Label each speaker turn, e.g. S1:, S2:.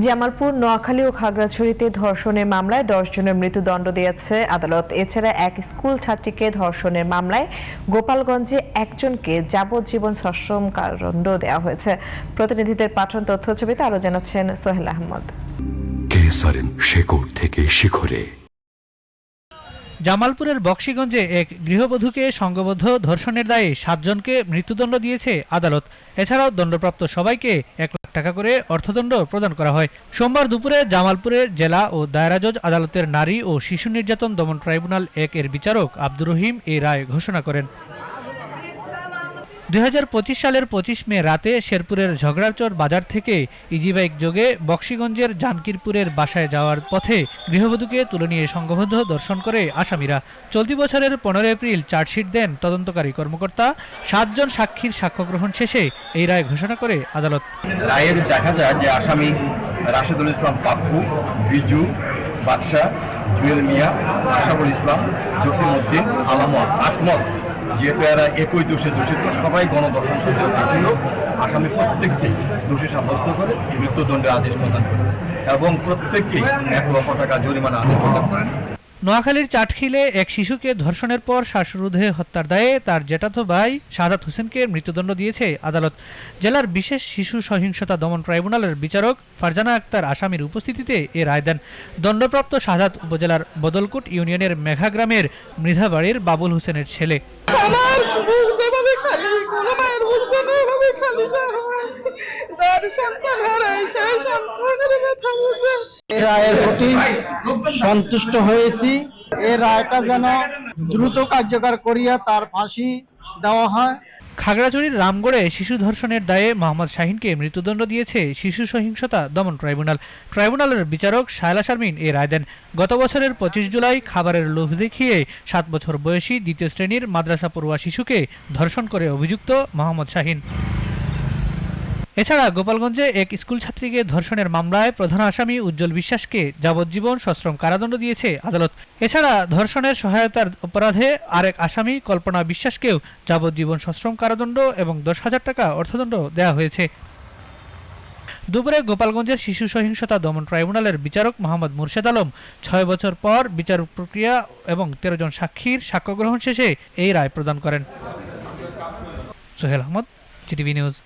S1: জামালপুর, নোয়াখালী ও খাগড়াছড়িতে ধর্ষণের মামলায় 10 জনের মৃত্যুদণ্ড দিয়েছে আদালত। এছাড়া এক স্কুল ছাত্রীকে ধর্ষণের মামলায় গোপালগঞ্জে একজনকে যাবজ্জীবন সশ্রম কারাদণ্ড দেওয়া হয়েছে। প্রতিনিধিদের পাঠানো তথ্যছবিতে আরো জানাচ্ছেন সোহেল আহমদ।
S2: শেকড় থেকে শিখরে।
S3: জামালপুরের বকশীগঞ্জে এক গৃহবধূকে সংঘবদ্ধ ধর্ষণের দায়ে 7 জনকে মৃত্যুদণ্ড দিয়েছে আদালত। এছাড়াও দণ্ডপ্রাপ্ত সবাইকে 1 লাখ টাকা করে অর্থদণ্ড প্রদান করা হয়। সোমবার দুপুরে জামালপুরের জেলা ও দায়রা জজ আদালতের নারী ও শিশু নির্যাতন দমন ট্রাইব্যুনাল 1 এর বিচারক আব্দুর রহিম এই রায় ঘোষণা করেন। 2025 সালের 25 মে রাতে শেরপুরের ঝগড়াচর বাজার থেকে ইজিবাইক যোগে বকশীগঞ্জের জানকিরপুরের বাসায় যাওয়ার পথে গৃহবধূকে তুলে নিয়ে সংঘবদ্ধ ধর্ষণ করে আসামিরা। চলতি বছরের 15 এপ্রিল চার্জশিট দেন তদন্তকারী কর্মকর্তা। 7 জন সাক্ষীর সাক্ষ্য গ্রহণ শেষে এই রায় ঘোষণা করে আদালত।
S4: রায়ে দেখা যায় যে আসামি রাশেদুল ইসলাম পাপ্পু, বিজু, বাদশাহ, জুয়েল মিয়া, আশাফুল ইসলাম, জসিম উদ্দিন, আলামত, আসমত, যেহেতু এরা একই দোষে দূষিত, সবাই গণধর্ষণ ছিল। আসামি প্রত্যেককেই দোষী সাব্যস্ত করে মৃত্যুদণ্ডের আদেশ প্রদান করে এবং প্রত্যেককেই 1 লক্ষ টাকা জরিমানা আদেশ প্রদান করেন।
S3: নোয়াখালীর চাটখিলে এক শিশুকে ধর্ষণের পর শ্বাসরোধে হত্যার দায়ে তার জ্যাঠাতো ভাই শাহাদাত হোসেনকে মৃত্যুদণ্ড দিয়েছে আদালত। জেলার বিশেষ শিশু সহিংসতা দমন ট্রাইব্যুনালের বিচারক ফারজানা আক্তার আসামির উপস্থিতিতে এ রায় দেন। দণ্ডপ্রাপ্ত শাহাদাত উপজেলার বদলকুট ইউনিয়নের মেঘা গ্রামের মৃধাবাড়ির বাবুল হোসেনের ছেলে।
S5: রায়ের প্রতি সন্তুষ্ট হয়েছি। এই রায়টা যেন দ্রুত কার্যকর করিয়া তার ফাঁসি দেওয়া হয়।
S3: খাগড়াছড়ির রামগড়ে শিশু ধর্ষণের দায়ে মোহাম্মদ শাহিনকে মৃত্যুদণ্ড দিয়েছে শিশু সহিংসতা দমন ট্রাইব্যুনাল। ট্রাইব্যুনালের বিচারক শায়লা শারমিন এ রায় দেন। গত বছরের 25 জুলাই খাবারের লোভ দেখিয়ে 7 বছর বয়সী 2য় শ্রেণীর মাদ্রাসা পড়ুয়া শিশুকে ধর্ষণ করে অভিযুক্ত মোহাম্মদ শাহিন। এছাড়া গোপালগঞ্জে এক স্কুল ছাত্রীকে ধর্ষণের মামলায় প্রধান আসামি উজ্জ্বল বিশ্বাসকে যাবজ্জীবন সশ্রম কারাদণ্ড দিয়েছে আদালত। এছাড়া ধর্ষণের সহায়তার অপরাধে আরেক আসামি কল্পনা বিশ্বাসকেও যাবজ্জীবন সশ্রম কারাদণ্ড এবং 10,000 টাকা অর্থদণ্ড দেওয়া হয়েছে। দুপুরে গোপালগঞ্জের শিশু সহিংসতা দমন ট্রাইব্যুনালের বিচারক মোহাম্মদ মুর্শেদ আলম 6 বছর পর বিচার প্রক্রিয়া এবং 13 জন সাক্ষীর সাক্ষ্য গ্রহণ শেষে এই রায় প্রদান করেন। Sohel Ahmed, GTV news.